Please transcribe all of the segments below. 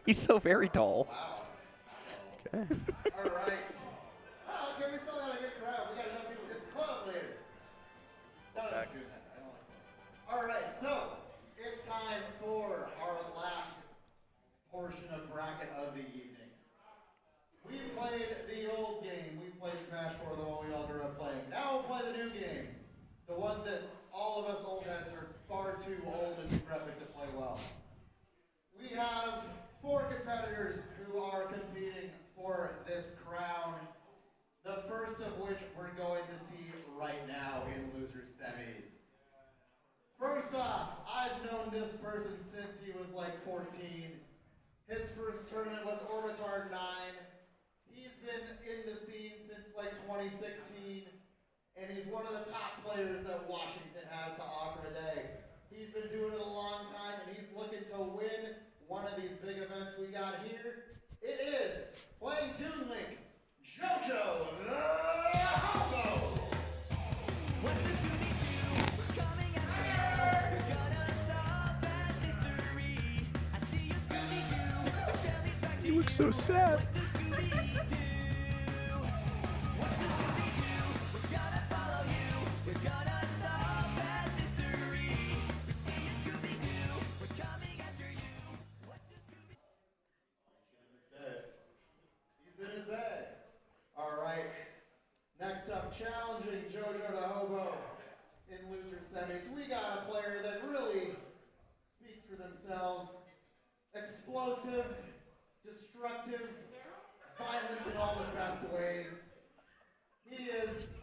He's so very tall. Wow. Okay. All right. Okay, we still got a good crowd. We got enough people to hit the club later. No, don't do that. I don't like that. All right, so it's time for our last portion of bracket of the evening. We played the old game. We played Smash 4, the one we all grew up playing. Now we'll play the new game. The one that all of us old heads are far too old and decrepit to play well. We have 4 competitors who are competing for this crown. The first of which we're going to see right now in losers semis. First off, I've known this person since he was like 14. His first tournament was Orbitar 9. He's been in the scene since like 2016, and he's one of the top players that Washington has to offer today. He's been doing it a long time, and he's looking to win one of these big events we got here. It is, playing Toon Link, JoJoDaHoBo! You look so sad. Next up, challenging JoJoDaHoBo in loser semis. We got a player that really speaks for themselves. Explosive, destructive, violent in all the best ways. He is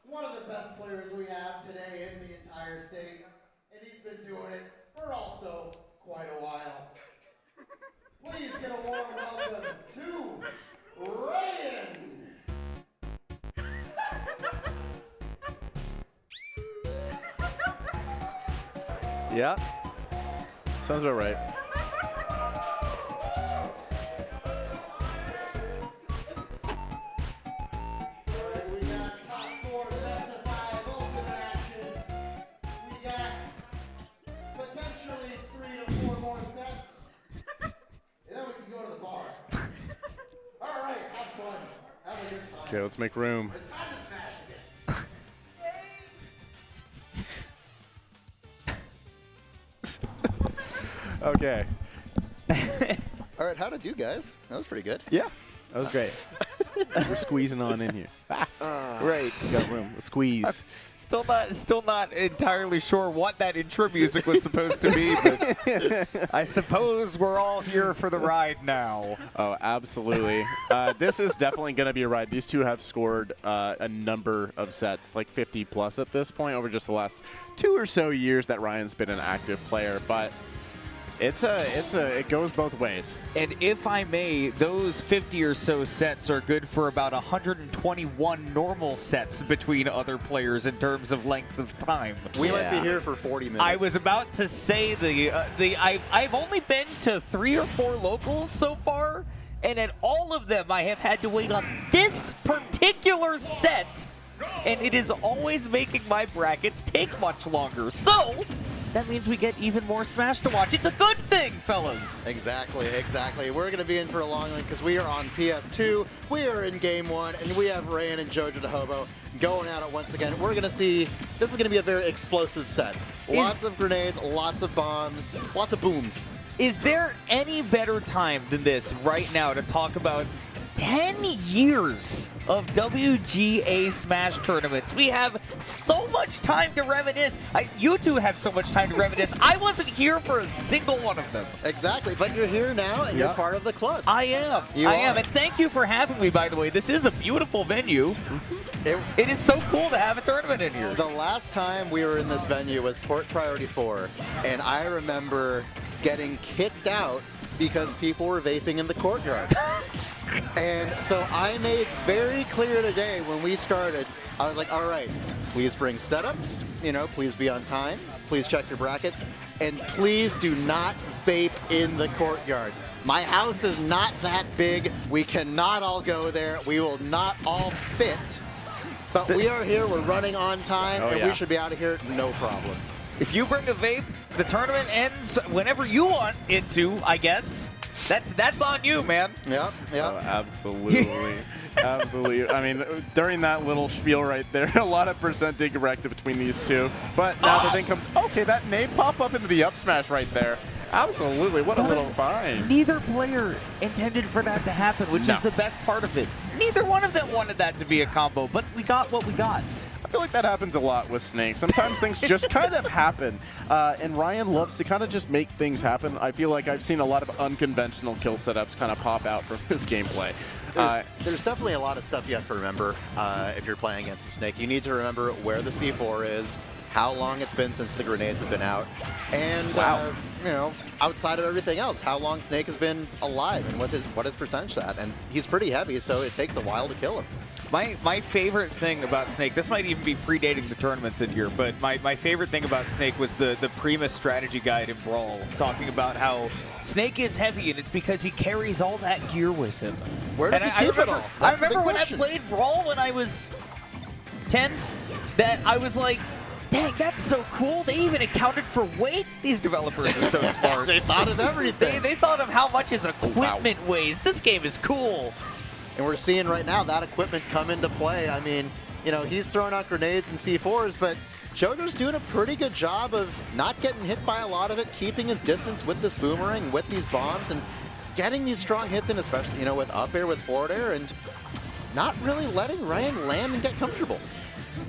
one of the best players we have today in the entire state, and he's been doing it for also quite a while. Please get a warm welcome to Raiyihn! Yeah. Sounds about right. We got top 4 best of 5 ultimate action. We got potentially 3 to 4 more sets. And then we can go to the bar. All right, have fun. Have a good time. Okay, let's make room. It's time to smash again. Okay. All right, how'd it do, guys? That was pretty good. Yeah, that was great. We're squeezing on in here. Right. Got room. Squeeze. Still not entirely sure what that intro music was supposed to be, but I suppose we're all here for the ride now. Oh, absolutely. This is definitely going to be a ride. These two have scored a number of sets, like 50 plus at this point, over just the last 2 or so years that Ryan's been an active player. But it goes both ways. And if I may, those 50 or so sets are good for about 121 normal sets between other players in terms of length of time. We might be here for 40 minutes. I was about to say I've only been to 3 or 4 locals so far, and at all of them I have had to wait on this particular set, and it is always making my brackets take much longer. So that means we get even more Smash to watch. It's a good thing, fellas. Exactly. We're going to be in for a long one because we are on PS2. We are in Game 1, and we have Raiyihn and JoJoDaHoBo going at it once again. We're going to see, this is going to be a very explosive set. Lots of grenades, lots of bombs, lots of booms. Is there any better time than this right now to talk about 10 years of WGA Smash tournaments? We have so much time to reminisce. You two have so much time to reminisce. I wasn't here for a single one of them. Exactly, but you're here now, and you're part of the club. I am. I am, and thank you for having me, by the way. This is a beautiful venue. It is so cool to have a tournament in here. The last time we were in this venue was Port Priority 4, and I remember getting kicked out because people were vaping in the courtyard. And so I made very clear today when we started, I was like, all right, please bring setups, please be on time, please check your brackets, and please do not vape in the courtyard. My house is not that big. We cannot all go there. We will not all fit. But we are here, we're running on time, and we should be out of here no problem. If you bring a vape, the tournament ends whenever you want it to, I guess. That's on you, man. Yep, yep. Oh, absolutely. Absolutely. I mean, during that little spiel right there, a lot of percent incorrect between these two. But now the thing comes, okay, that may pop up into the up smash right there. Absolutely. What a little find. Neither player intended for that to happen, which is the best part of it. Neither one of them wanted that to be a combo, but we got what we got. I feel like that happens a lot with Snake. Sometimes things just kind of happen, and Raiyihn loves to kind of just make things happen. I feel like I've seen a lot of unconventional kill setups kind of pop out from his gameplay. There's definitely a lot of stuff you have to remember if you're playing against a Snake. You need to remember where the C4 is, how long it's been since the grenades have been out, and you know, outside of everything else, how long Snake has been alive and what his percentage at. And he's pretty heavy, so it takes a while to kill him. My favorite thing about Snake, this might even be predating the tournaments in here, but my favorite thing about Snake was the Primus strategy guide in Brawl, talking about how Snake is heavy, and it's because he carries all that gear with him. Where does he keep it all? I That's the big remember when I question. played Brawl when I was 10, that I was like, dang, that's so cool. They even accounted for weight. These developers are so smart. They thought of everything. They thought of how much his equipment weighs. This game is cool. And we're seeing right now that equipment come into play. I mean, you know, he's throwing out grenades and C4s, but JoJo's doing a pretty good job of not getting hit by a lot of it, keeping his distance with this boomerang, with these bombs, and getting these strong hits in, especially, you know, with up air, with forward air, and not really letting Raiyihn land and get comfortable.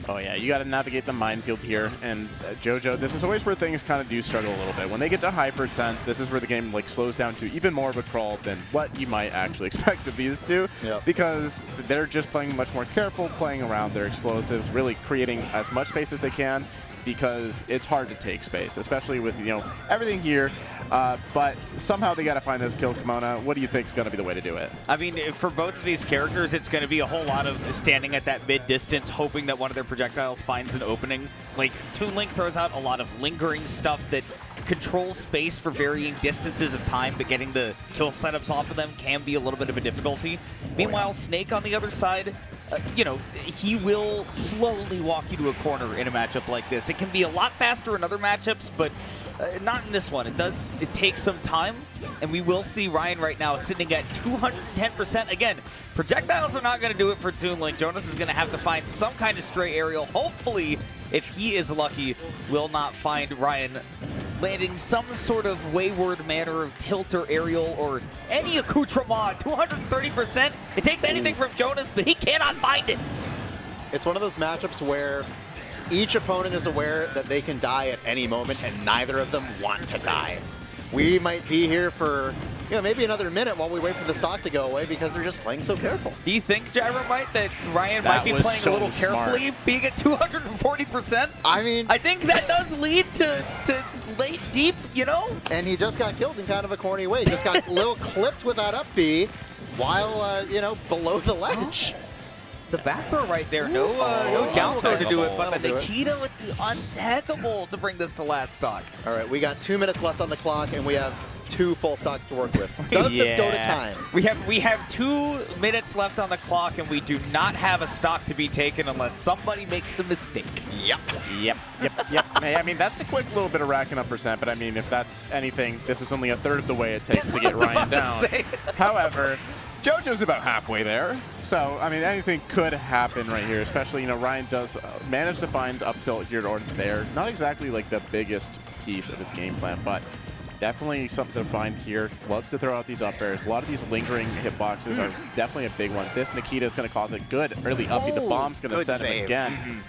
Oh yeah, you got to navigate the minefield here, and JoJo, this is always where things kind of do struggle a little bit. When they get to high percents, this is where the game like slows down to even more of a crawl than what you might actually expect of these two, because they're just playing much more careful, playing around their explosives, really creating as much space as they can, because it's hard to take space, especially with, you know, everything here. But somehow they got to find this kill kimono. What do you think is going to be the way to do it? I mean, for both of these characters, it's going to be a whole lot of standing at that mid-distance, hoping that one of their projectiles finds an opening. Like, Toon Link throws out a lot of lingering stuff that controls space for varying distances of time, but getting the kill setups off of them can be a little bit of a difficulty. Meanwhile, Snake on the other side, you know, he will slowly walk you to a corner in a matchup like this. It can be a lot faster in other matchups, but not in this one. It takes some time, and we will see Raiyihn right now sitting at 210%. Again, projectiles are not going to do it for Toon Link. Jonas is going to have to find some kind of stray aerial. Hopefully, if he is lucky, will not find Raiyihn landing some sort of wayward manner of tilt or aerial or any accoutrement. 230%. It takes anything from Jonas, but he cannot find it. It's one of those matchups where each opponent is aware that they can die at any moment, and neither of them want to die. We might be here for, you know, maybe another minute while we wait for the stock to go away because they're just playing so careful. Do you think, Gyromite, that Raiyihn might be playing a little carefully, being at 240%? I mean, I think that does lead to late deep, you know? And he just got killed in kind of a corny way. Just got a little clipped with that up B while, you know, below the ledge. The back throw right there, no down throw to do it, but the Nikita with the untackable to bring this to last stock. All right, we got 2 minutes left on the clock, and we have 2 full stocks to work with. Does this go to time? We have 2 minutes left on the clock, and we do not have a stock to be taken unless somebody makes a mistake. Yep. Hey, I mean, that's a quick little bit of racking up percent, but I mean, if that's anything, this is only a third of the way it takes to get Raiyihn down. However, JoJo's about halfway there, so I mean anything could happen right here. Especially, you know, Raiyihn does manage to find up tilt here or there. Not exactly like the biggest piece of his game plan, but definitely something to find here. Loves to throw out these up airs. A lot of these lingering hitboxes are definitely a big one. This Nikita is going to cause a good early uppie. The bomb's going to set him again.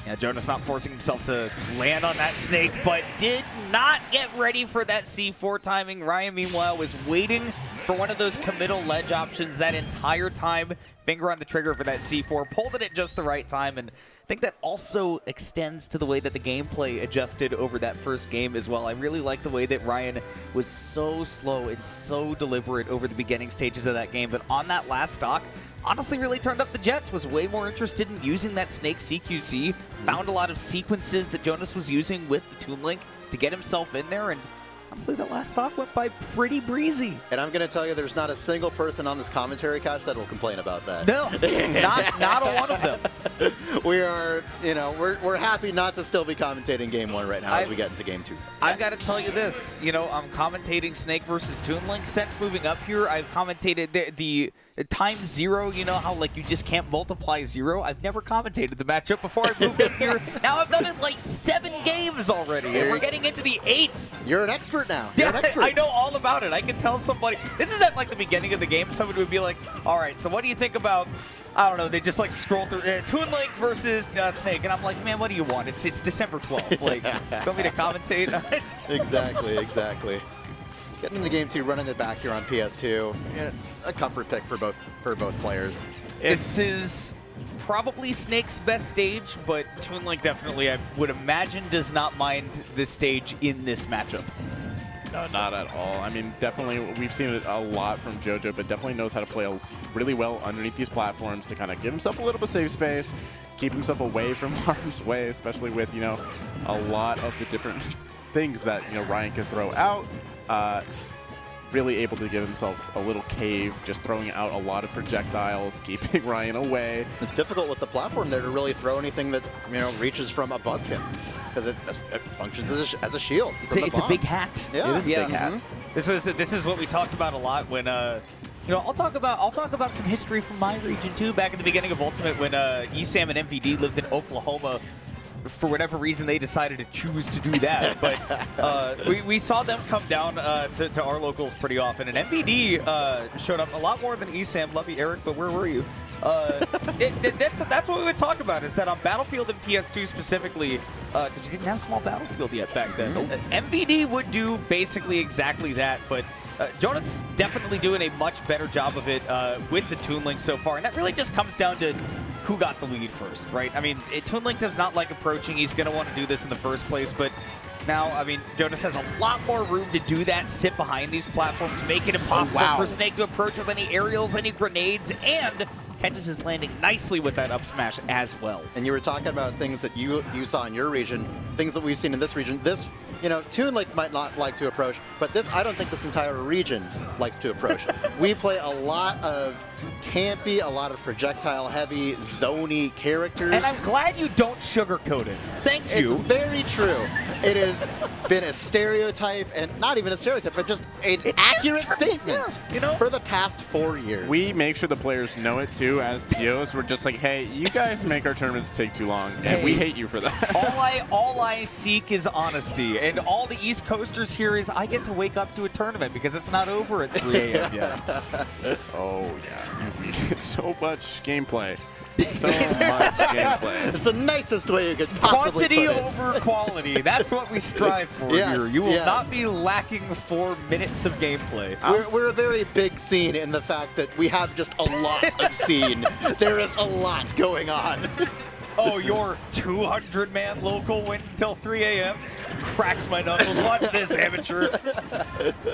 Yeah, Jonas not forcing himself to land on that Snake, but did not get ready for that C4 timing. Raiyihn, meanwhile, was waiting for one of those committal ledge options that entire time. Finger on the trigger for that C4, pulled it at just the right time, and I think that also extends to the way that the gameplay adjusted over that first game as well. I really like the way that Raiyihn was so slow and so deliberate over the beginning stages of that game, but on that last stock, honestly really turned up the jets, was way more interested in using that Snake CQC, found a lot of sequences that Jonas was using with the Toon Link to get himself in there, and honestly, that last stock went by pretty breezy. And I'm going to tell you, there's not a single person on this commentary couch that will complain about that. No, not a one of them. We are, you know, we're happy not to still be commentating Game 1 right now as we get into Game 2. I've got to tell you this, you know, I'm commentating Snake versus Toon Link. Since moving up here, I've commentated the time 0, you know how like you just can't multiply 0. I've never commentated the matchup before I moved up here. Now I've done it like 7 games already, and we're getting into the 8th. You're an expert now. You're an expert. I know all about it. I can tell somebody. This is at like the beginning of the game. Somebody would be like, all right, so what do you think about, I don't know, they just like scroll through Toon Link versus Snake, and I'm like, man, what do you want? It's December 12th. Like, you want me to commentate? Exactly. Getting into Game 2, running it back here on PS2. Yeah, a comfort pick for both players. This is probably Snake's best stage, but Toon Link definitely, I would imagine, does not mind this stage in this matchup. No, not at all. I mean, definitely, we've seen it a lot from JoJo, but definitely knows how to play really well underneath these platforms to kind of give himself a little bit of safe space, keep himself away from harm's way, especially with, you know, a lot of the different things that, you know, Raiyihn can throw out. Really able to give himself a little cave, just throwing out a lot of projectiles, keeping Raiyihn away. It's difficult with the platform there to really throw anything that, you know, reaches from above him, because it functions as a shield. It's a big hat. Yeah. It is a big hat. This is what we talked about a lot when you know, I'll talk about some history from my region too. Back at the beginning of Ultimate, when ESAM and MVD lived in Oklahoma. For whatever reason, they decided to choose to do that. But we saw them come down to our locals pretty often. And MVD showed up a lot more than ESAM. Love you, Eric, but where were you? That's what we would talk about, is that on Battlefield and PS2 specifically, because you didn't have small Battlefield yet back then, MVD would do basically exactly that. But Jonas definitely doing a much better job of it with the Toon Link so far. And that really just comes down to who got the lead first, right? I mean, Toon Link does not like approaching. He's going to want to do this in the first place, but now, I mean, Jonas has a lot more room to do that, sit behind these platforms, make it impossible for Snake to approach with any aerials, any grenades, and catches his landing nicely with that up smash as well. And you were talking about things that you saw in your region, things that we've seen in this region. This, you know, Toon Link might not like to approach, but this, I don't think this entire region likes to approach. We play a lot of campy, a lot of projectile-heavy, zony characters. And I'm glad you don't sugarcoat it. Thank you. It's very true. It has been a stereotype, and not even a stereotype, but just an accurate statement, you know, for the past 4 years. We make sure the players know it too. As TOs, we're just like, hey, you guys make our tournaments take too long, and we hate you for that. all I seek is honesty, and all the East Coasters here is I get to wake up to a tournament because it's not over at 3 a.m. yet. Oh yeah, we get so much gameplay. So much gameplay. It's the nicest way you could possibly Quantity put it. over quality. That's what we strive for here. You will not be lacking 4 minutes of gameplay. We're a very big scene in the fact that we have just a lot of scene. There is a lot going on. Oh, your 200-man local went until 3 a.m.? Cracks my knuckles. Watch this, amateur.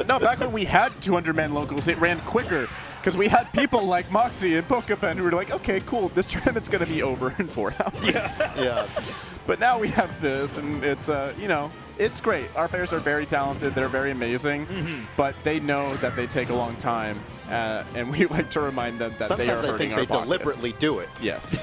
No, back when we had 200-man locals, it ran quicker because we had people like Moxie and Pokepen who were like, okay, cool, this tournament's going to be over in 4 hours. Yes. Yeah. But now we have this, and it's, you know, it's great. Our players are very talented. They're very amazing, but they know that they take a long time. And we like to remind them that sometimes they are hurting our I think they deliberately do it. Yes.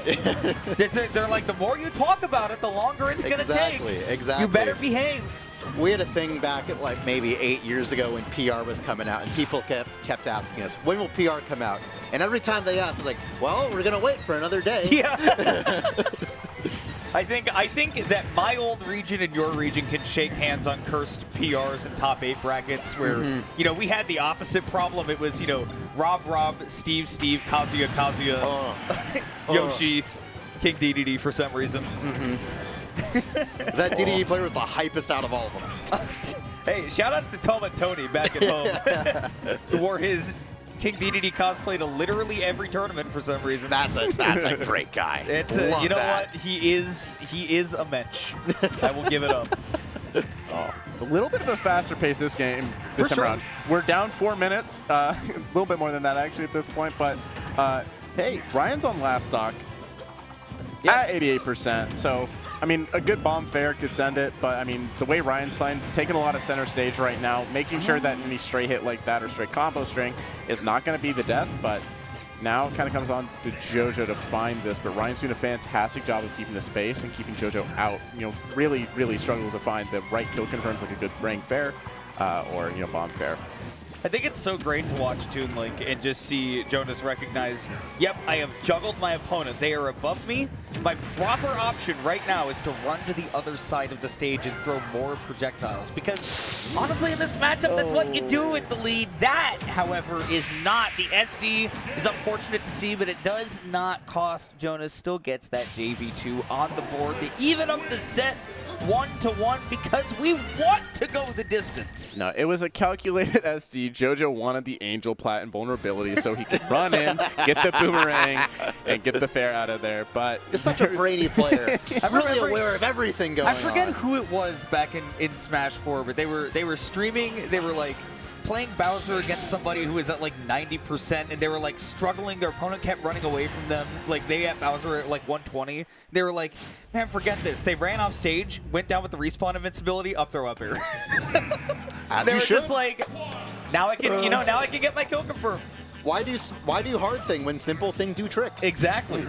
They're like, the more you talk about it, the longer it's going to take. Exactly. You better behave. We had a thing back at like maybe 8 years ago when PR was coming out, and people kept asking us, when will PR come out? And every time they asked, it's like, well, we're going to wait for another day. Yeah. I think that my old region and your region can shake hands on cursed PRs and top 8 brackets where, you know, we had the opposite problem. It was, you know, Rob, Steve, Kazuya, Yoshi, King DDD for some reason. That DDD player was the hypest out of all of them. Hey, shout-outs to Tom and Tony back at home. Who wore his King DDD cosplay to literally every tournament for some reason. That's a great guy. It's you know what? He is a mensch. I will give it up. A little bit of a faster pace this game this time around. We're down 4 minutes, a little bit more than that actually at this point. But hey, Ryan's on last stock at 88%. So I mean, a good bomb fair could send it, but I mean, the way Ryan's playing, taking a lot of center stage right now, making sure that any stray hit like that or straight combo string is not going to be the death, but now it kind of comes on to JoJo to find this, but Ryan's doing a fantastic job of keeping the space and keeping JoJo out. You know, really, really struggles to find the right kill confirms like a good Rang fair or, you know, bomb fair. I think it's so great to watch Toon Link and just see Jonas recognize, yep, I have juggled my opponent. They are above me. My proper option right now is to run to the other side of the stage and throw more projectiles. Because honestly, in this matchup, that's what you do with the lead. That, however, is not. The SD is unfortunate to see, but it does not cost. Jonas still gets that JV2 on the board to even up the set 1-1 because we want to go the distance. No, it was a calculated SD. JoJo wanted the Angel Plat invulnerability so he could run in, get the boomerang, and get the fair out of there. But You're such a brainy player. I'm really aware of everything going on. I forget who it was back in Smash 4, but they were streaming. They were like playing Bowser against somebody who was at like 90%, and they were like struggling. Their opponent kept running away from them. Like they had Bowser at like 120. They were like, man, forget this. They ran off stage, went down with the respawn invincibility, up throw up air. They were just like, now I can, now I can get my kill confirmed. Why do hard thing when simple thing do trick? Exactly.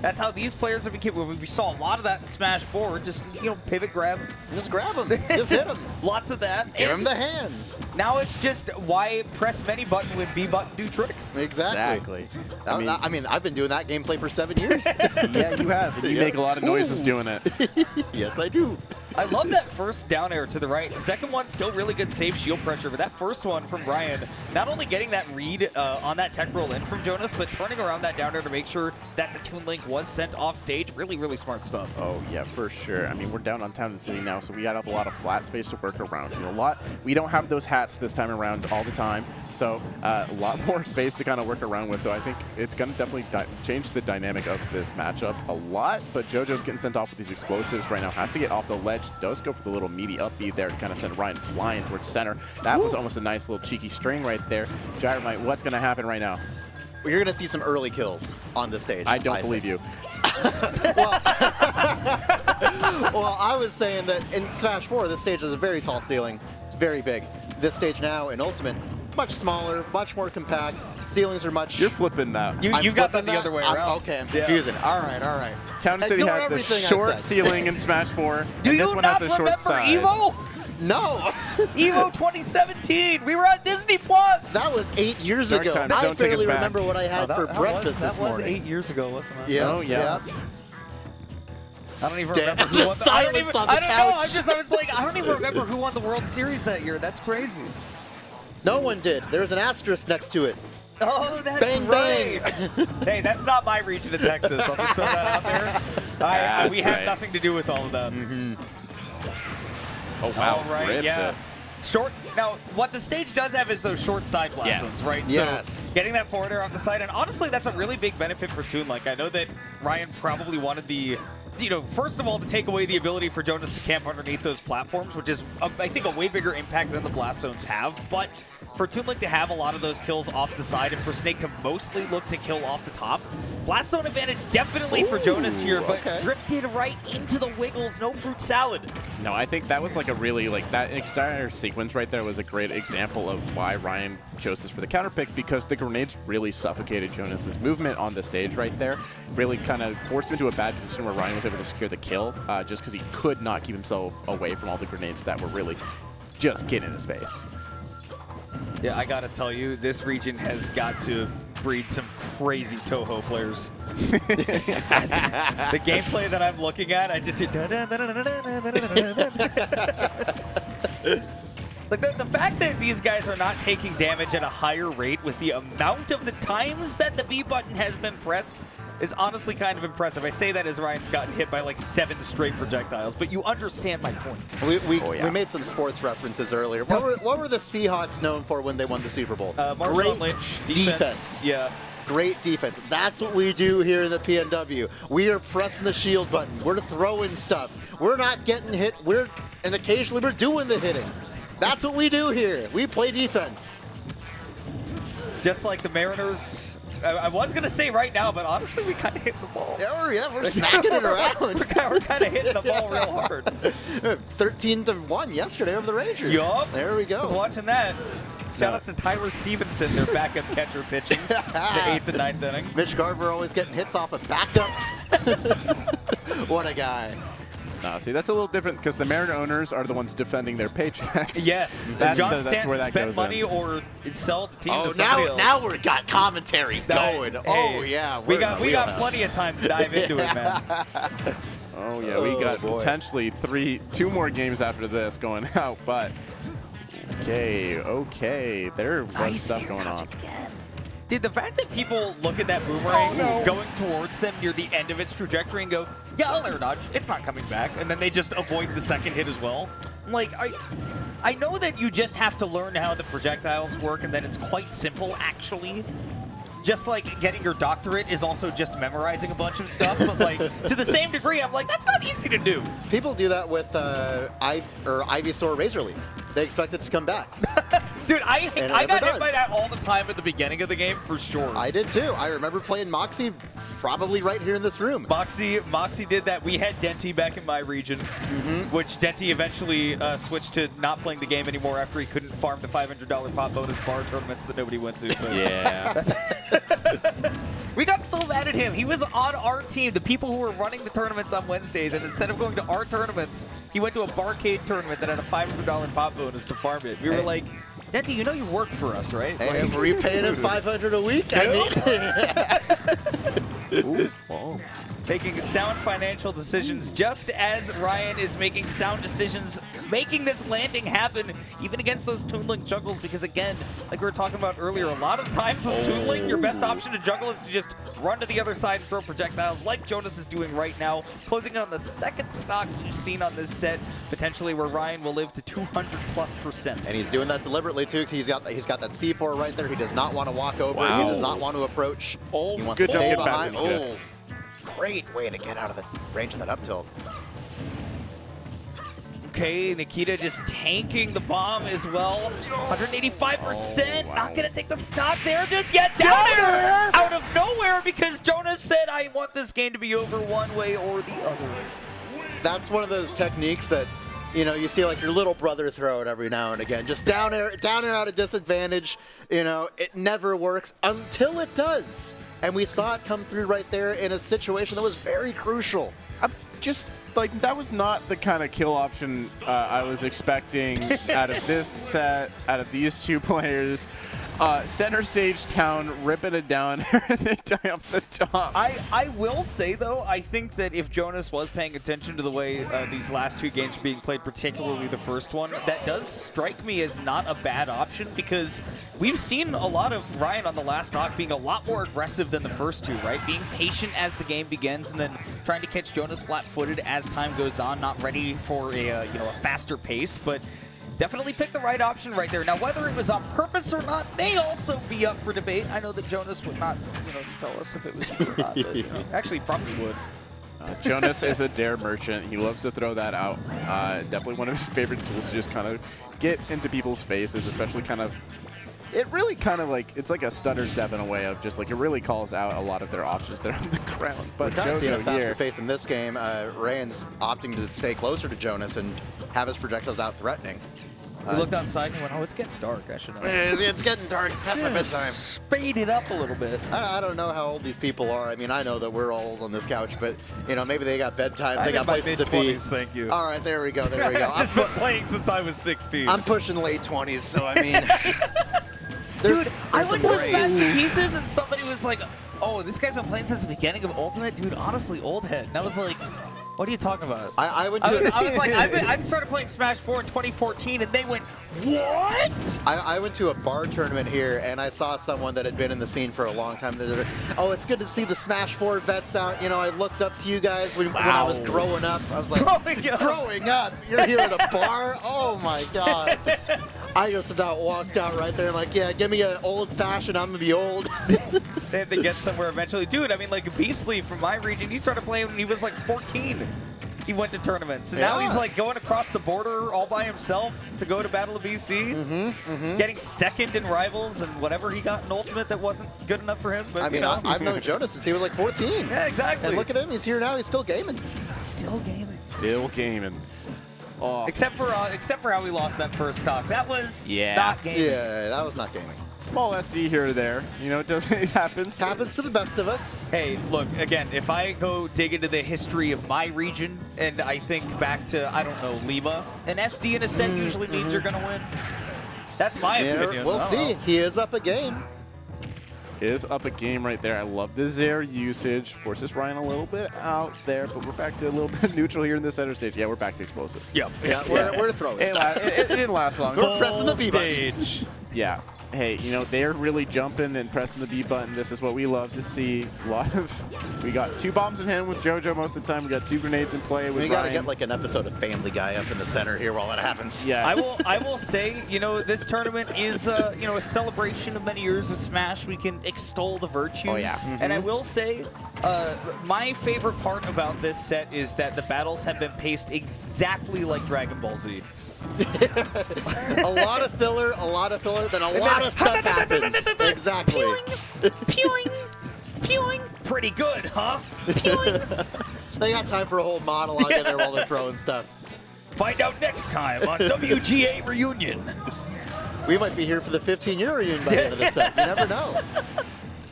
That's how these players have become. We saw a lot of that in Smash 4. Just, pivot grab. Just grab them. Just hit them. Lots of that. Give them the hands. Now it's just why press many button when B button do trick. Exactly. I mean, I've been doing that gameplay for 7 years. yeah, you have. And you make a lot of noises doing it. Yes, I do. I love that first down air to the right. The second one, still really good safe shield pressure, but that first one from Raiyihn, not only getting that read on that tech roll in from Jonas, but turning around that down air to make sure that the Toon Link was sent off stage. Really, really smart stuff. Oh, yeah, for sure. I mean, we're down on Town and City now, so we got a lot of flat space to work around. We don't have those hats this time around all the time, so a lot more space to kind of work around with. So I think it's going to definitely change the dynamic of this matchup a lot, but JoJo's getting sent off with these explosives right now. Has to get off the ledge. Does go for the little meaty up B there to kind of send Raiyihn flying towards center. That was almost a nice little cheeky string right there. Gyromite, what's going to happen right now? Well, you're going to see some early kills on the stage. I don't believe you. well, I was saying that in Smash 4, this stage has a very tall ceiling. It's very big. This stage now in Ultimate, much smaller, much more compact. Ceilings are much... You're flipping that. You got that the other way around. Okay, I'm confusing. All right. Town and City had the short ceiling in Smash 4. Do and you this one not has the short remember sides. EVO? No. EVO 2017. We were on Disney Plus. That was 8 years Dark ago. times I don't take us barely back. remember what I had for breakfast this morning. That was 8 years ago, wasn't it? Yeah. Oh, yeah. I don't even Damn, remember the who won. silence on the I don't know. couch. I was like, I don't even remember who won the World Series that year. That's crazy. No one did. There was an asterisk next to it. Oh, that's Bang, right. bang. Hey, that's not my region of Texas. I'll just throw that out there. We have nothing to do with all of that. Oh, wow. All right, Rips yeah. it. Short. Now, what the stage does have is those short side blasts, right? Yes. So getting that forward air off the side, and honestly, that's a really big benefit for Toon. Like, I know that Raiyihn probably wanted the, first of all, to take away the ability for Jonas to camp underneath those platforms, which is, I think, a way bigger impact than the blast zones have. But for Toon Link to have a lot of those kills off the side, and for Snake to mostly look to kill off the top, blast zone advantage definitely for Jonas here, but drifted right into the wiggles. No fruit salad. No, I think that was like a really, that entire sequence right there was a great example of why Raiyihn chose this for the counter pick, because the grenades really suffocated Jonas's movement on the stage right there. Really kind of forced him into a bad position where Raiyihn was able to secure the kill just because he could not keep himself away from all the grenades that were really just getting into space. Yeah, I gotta tell you, this region has got to breed some crazy Toho players. The gameplay that I'm looking at, I just hear like the fact that these guys are not taking damage at a higher rate with the amount of the times that the B button has been pressed is honestly kind of impressive. I say that as Ryan's gotten hit by like 7 straight projectiles, but you understand my point. We made some sports references earlier. What were the Seahawks known for when they won the Super Bowl? Marshall Lynch, defense. Yeah. Great defense. That's what we do here in the PNW. We are pressing the shield button. We're throwing stuff. We're not getting hit. And occasionally we're doing the hitting. That's what we do here. We play defense. Just like the Mariners I was going to say right now, but honestly, we kind of hit the ball. Yeah, we're smacking it around. We're kind of hitting the ball real hard. 13-1 yesterday over the Rangers. Yup. There we go. I was watching that. Shout out to Tyler Stevenson, their backup catcher pitching the 8th and 9th inning. Mitch Garver always getting hits off of backups. What a guy. No, see, that's a little different because the Mariner owners are the ones defending their paychecks. Yes, that's John that's Stanton where that spent goes money in. or sell the team to somebody else. Now we've got commentary going. Hey, Oh yeah, we got plenty of time to dive into it, man. Oh yeah, we got potentially 2 more games after this going out, but okay, there was stuff going on. Dude, the fact that people look at that boomerang going towards them near the end of its trajectory and go, yeah, I'll air dodge, it's not coming back, and then they just avoid the second hit as well. I'm like, I know that you just have to learn how the projectiles work and that it's quite simple, actually. Just like getting your doctorate is also just memorizing a bunch of stuff, but like to the same degree, I'm like, that's not easy to do. People do that with Ivysaur Razor Leaf. They expect it to come back. Dude, I got hit by does. that all the time at the beginning of the game, for sure. I did too. I remember playing Moxie probably right here in this room. Moxie did that. We had Denty back in my region, which Denty eventually switched to not playing the game anymore after he couldn't farm the $500 pot bonus bar tournaments that nobody went to. But Yeah. we got so mad at him. He was on our team, the people who were running the tournaments on Wednesdays, and instead of going to our tournaments, he went to a barcade tournament that had a $500 pot bonus to farm it. We were like, Denty, you know you work for us, right? Hey, I'm repaying him $500 a week. Making sound financial decisions just as Raiyihn is making sound decisions, making this landing happen, even against those Toon Link juggles, because again, like we were talking about earlier, a lot of times with Toon Link, your best option to juggle is to just run to the other side and throw projectiles like Jonas is doing right now, closing in on the second stock we've seen on this set, potentially where Raiyihn will live to 200+%. And he's doing that deliberately too, because he's got that C4 right there. He does not want to walk over. Wow. He does not want to approach. Oh, he wants good to job stay getting back behind. into it. Great way to get out of the range of that up tilt. Okay, Nikita just tanking the bomb as well. 185%, wow. not gonna take the stock there just yet. Down there! Out of nowhere, because Jonas said, I want this game to be over one way or the other. That's one of those techniques that, you know, you see like your little brother throw it every now and again. Just down air at a disadvantage. You know, it never works until it does. And we saw it come through right there in a situation that was very crucial. Just like that was not the kind of kill option I was expecting out of this set, out of these two players. Center stage Town ripping it down and they die off the top. I will say, though, I think that if Jonas was paying attention to the way these last two games are being played, particularly the first one, that does strike me as not a bad option, because we've seen a lot of Raiyihn on the last stock being a lot more aggressive than the first two, right? Being patient as the game begins and then trying to catch Jonas flat-footed as time goes on, not ready for a faster pace, but definitely picked the right option right there. Now, whether it was on purpose or not may also be up for debate. I know that Jonas would not, tell us if it was true or not. But, actually, probably would. Jonas is a dare merchant. He loves to throw that out. Definitely one of his favorite tools to just kind of get into people's faces, especially kind of. It really kind of like, it's like a stutter step in a way of just like, it really calls out a lot of their options that are on the ground. But We're kind of seeing a faster here, pace in this game. Raiyhn's opting to stay closer to Jonas and have his projectiles out threatening. We looked outside and went, oh, it's getting dark. I should know. It's getting dark. It's past my bedtime. Speed it up a little bit. I don't know how old these people are. I mean, I know that we're all old on this couch, but, maybe they got bedtime. I'm They got in my places to be. mid-20s, thank you. All right, there we go. There we go. I've just been playing since I was 16. I'm pushing late 20s, so I mean. Dude, I went to some Smash Pieces and somebody was like, oh, this guy's been playing since the beginning of Ultimate? Dude, honestly, old head. And I was like, what are you talking about? I went to. I was like, I started playing Smash 4 in 2014, and they went, what? I went to a bar tournament here, and I saw someone that had been in the scene for a long time. Oh, it's good to see the Smash 4 vets out. I looked up to you guys when I was growing up. I was like, growing up? You're here at a bar? Oh, my God. I just about walked out right there like, yeah, give me an old-fashioned, I'm going to be old. They had to get somewhere eventually. Dude, I mean, like, Beastly from my region, he started playing when he was like 14. he went to tournaments. And now he's like going across the border all by himself to go to Battle of BC. Getting second in Rivals and whatever he got in Ultimate that wasn't good enough for him. But, I mean, I've known Jonas since he was like 14. Yeah, exactly. And look at him, he's here now, he's still gaming. Still gaming. Still gaming. Oh. Except for how we lost that first stock. That was not gaming. Yeah, that was not gaming. Small SC here or there. You know, it happens. Happens to the best of us. Hey, look, again, if I go dig into the history of my region and I think back to, I don't know, Lima, an SD in a set usually means you're going to win. That's my opinion. We'll see. He is up a game. Is up a game right there. I love the Zaire usage. Forces Raiyihn a little bit out there, but we're back to a little bit neutral here in the center stage. Yeah, we're back to explosives. Yeah, we're throwing stuff. It didn't last long. We're pressing the B stage. Yeah. Hey, you know, they're really jumping and pressing the B button. This is what we love to see. A lot of, we got 2 bombs in hand with JoJo most of the time. We got 2 grenades in play with We got to Raiyihn. get like an episode of Family Guy up in the center here while that happens. Yeah. I will say, you know, this tournament is, you know, a celebration of many years of Smash. We can extol the virtues. Oh, yeah. And I will say, my favorite part about this set is that the battles have been paced exactly like Dragon Ball Z. a lot of filler, then a lot of stuff happens. Exactly. Pewing, pewing. Pretty good, huh? Pewing. They got time for a whole monologue in there while they're throwing stuff. Find out next time on WGA Reunion. We might be here for the 15-year reunion by the end of the set. You never know.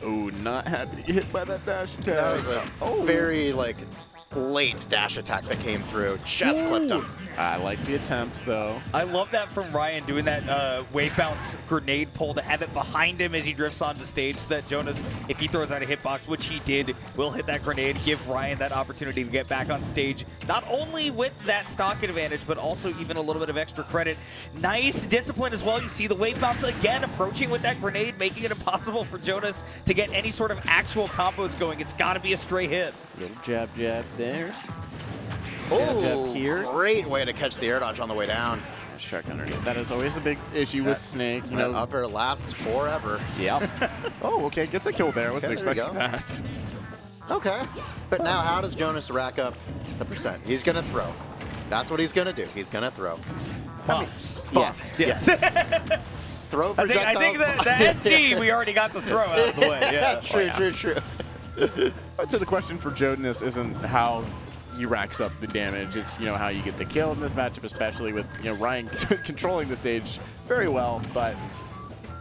Oh, not happy to get hit by that dash attack. That was a very, like, late dash attack that came through. Just clipped him. I like the attempts, though. I love that from Raiyihn, doing that wave bounce grenade pull to have it behind him as he drifts onto stage, so that Jonas, if he throws out a hitbox, which he did, will hit that grenade, give Raiyihn that opportunity to get back on stage, not only with that stock advantage, but also even a little bit of extra credit. Nice discipline as well. You see the wave bounce again approaching with that grenade, making it impossible for Jonas to get any sort of actual combos going. It's got to be a stray hit. Little jab, jab there. Oh, here. Great way to catch the air dodge on the way down. Check underneath. That is always a big issue with Snake. You That know. upper lasts forever. Yeah. Oh, okay. Gets a kill there. I wasn't Okay, there you expecting that. Okay. But now how does Jonas rack up the percent? He's going to throw. That's what he's going to do. He's going to throw. Bumps. Yes. Throw I think projectiles. the SD, we already got the throw out of the way. Yeah. True. I'd say the question for Jonas isn't how he racks up the damage. It's, you know, how you get the kill in this matchup, especially with, you know, Raiyihn controlling the stage very well. But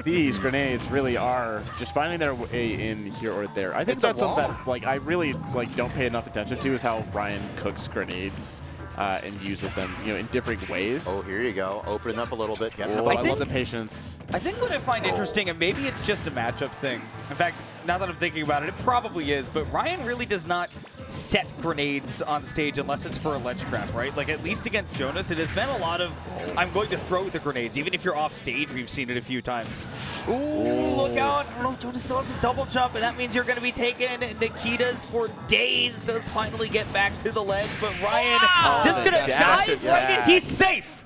these grenades really are just finding their way in here or there. I think It's a that's something wall. that, like, I really don't pay enough attention to, is how Raiyihn cooks grenades and uses them, you know, in different ways. Oh, here you go. Open it up a little bit. Get Oh, I I think- love the patience. I think what I find interesting, and maybe it's just a matchup thing. In fact, now that I'm thinking about it, it probably is, but Raiyihn really does not set grenades on stage unless it's for a ledge trap, right? Like, at least against Jonas, it has been a lot of, I'm going to throw the grenades. Even if you're off stage, we've seen it a few times. Ooh, look out. I don't know if Jonas still has a double jump, and that means you're going to be taking Nikita's for days. Does finally get back to the ledge, but Raiyihn just going to dash dive attack. right in. He's safe.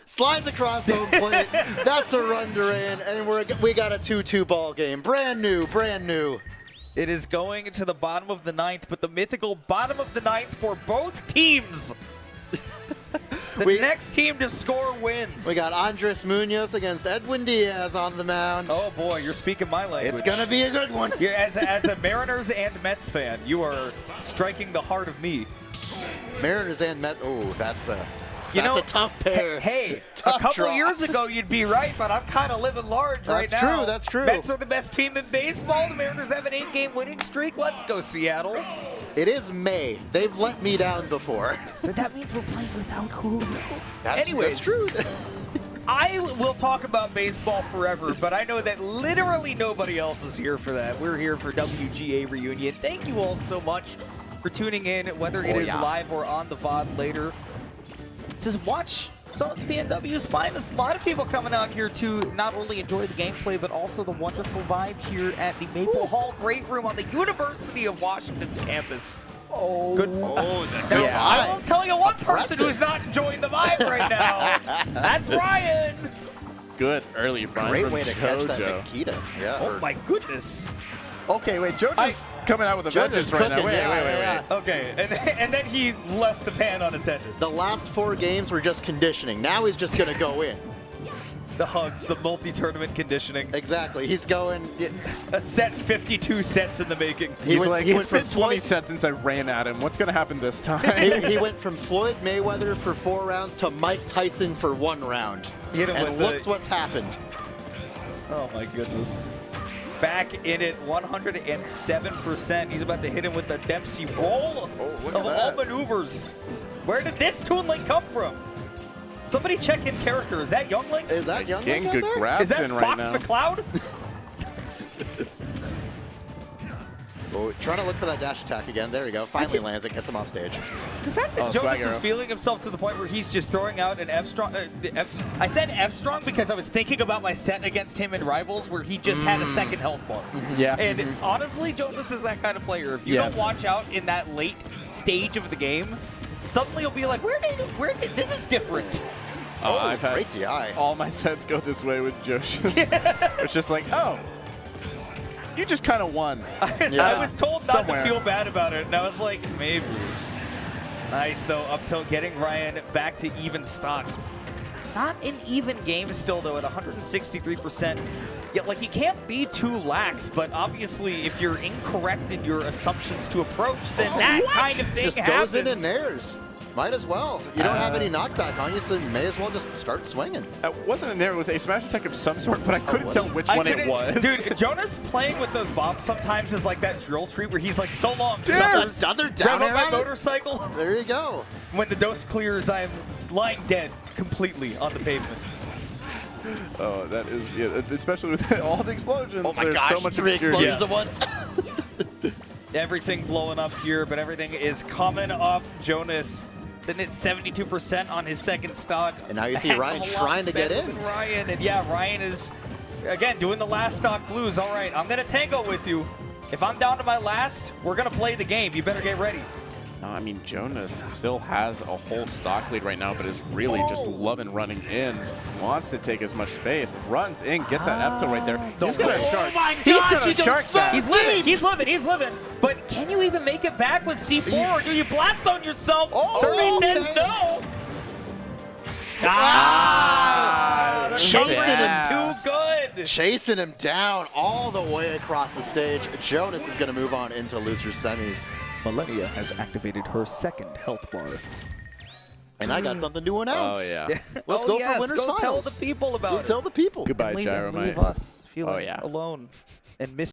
Slides across home plate. That's a run to Raiyihn, and we got a 2-2 ball game. Brand new. It is going to the bottom of the 9th, but the mythical bottom of the 9th for both teams. The next team to score wins. We got Andres Munoz against Edwin Diaz on the mound. Oh boy, you're speaking my language. It's gonna be a good one. Yeah, as a Mariners and Mets fan, you are striking the heart of me. Mariners and Met. Oh, that's a tough pair. Hey, Tough a couple draw. years ago you'd be right, but I'm kind of living large right That's now. true, that's true. Mets are the best team in baseball. The Mariners have an 8-game winning streak. Let's go, Seattle. It is May. They've let me down before. But that means we're playing without Julio. That's true. I will talk about baseball forever, but I know that literally nobody else is here for that. We're here for WGA Reunion. Thank you all so much for tuning in, whether it is live or on the VOD later. Just watch some of the PNW's finest. A lot of people coming out here to not only enjoy the gameplay, but also the wonderful vibe here at the Maple Hall Great Room on the University of Washington's campus. Oh, Good. I will tell you one person who's not enjoying the vibe right now. That's Raiyihn. Good early front Great from way to catch that JoJo. Nikita. Yeah. Oh my goodness. Okay, wait, JoJo's coming out with a JoJo's vengeance right now. cooking, Wait, yeah, wait. Okay, and then he left the pan unattended. The last 4 games were just conditioning. Now he's just going to go in. The hugs, the multi-tournament conditioning. Exactly. He's going. A set 52 sets in the making. He's like, he it's went been from 20 Floyd, sets since I ran at him. What's going to happen this time? he went from Floyd Mayweather for 4 rounds to Mike Tyson for 1 round. Hit him And with looks the- what's happened. Oh my goodness. Back in it, 107%. He's about to hit him with the Dempsey roll look of at all that. maneuvers. Where did this Toon Link come from? Somebody check in character. Is that Young Link? Is that Young Getting Link good out there? grabs Is that in right Fox now. McCloud? Oh, trying to look for that dash attack again. There we go. Finally just- lands it, gets him off stage. The fact that Oh, Jonas swag is arrow. feeling himself to the point where he's just throwing out an F-strong. I said F-strong because I was thinking about my set against him in Rivals where he just had a second health bar. Yeah. And honestly, Jonas is that kind of player. If you Yes. don't watch out in that late stage of the game, suddenly you'll be like, where did this is different. I've had Great DI. all my sets go this way with Joshua's. It's just like, oh, you just kind of won. I was told not Somewhere. to feel bad about it, and I was like, maybe. Nice, though, up tilt, getting Raiyihn back to even stocks. Not an even game still, though, at 163%. Yeah, like, you can't be too lax, but obviously, if you're incorrect in your assumptions to approach, then that kind of thing Just happens. goes in and nairs. Might as well. You don't have any knockback on you, so you may as well just start swinging. It wasn't a nair, it was a smash attack of some sort, but I couldn't tell which one it couldn't- was. Dude, Jonas playing with those bombs sometimes is like that drill treat where he's like, so long, Dude, suckers. another down Rev up air my on it? motorcycle. There you go. When the dose clears, I am lying dead completely on the pavement. Oh, that is, yeah, especially with all the explosions. Oh my There's gosh, so much 3 obscurity. explosions Yes. at once. Everything blowing up here, but everything is coming up. Jonas sitting at 72% on his second stock. And now you see A heck of Raiyihn a lot trying to get better in. than Raiyihn, and yeah, Raiyihn is, again, doing the last stock blues. All right, I'm going to tango with you. If I'm down to my last, we're going to play the game. You better get ready. No, I mean, Jonas still has a whole stock lead right now, but is really just loving running in. Wants to take as much space. Runs in, gets that F tilt right there. He's going to shark. my He's gosh, going he to goes shark so that. He's living, he's living, he's living. But can you even make it back with C4, or do you blast on yourself? Oh, Survey okay. says no. Chasing Jonas him. is too good. Chasing him down all the way across the stage. Jonas is going to move on into losers semis. Millennia has activated her second health bar. And I got something to announce. Oh, yeah. Let's Oh, go yes, for winners go finals. tell the people about Go it. tell the people. Goodbye, And leave Gyromite. us feeling Oh, yeah. alone and miss.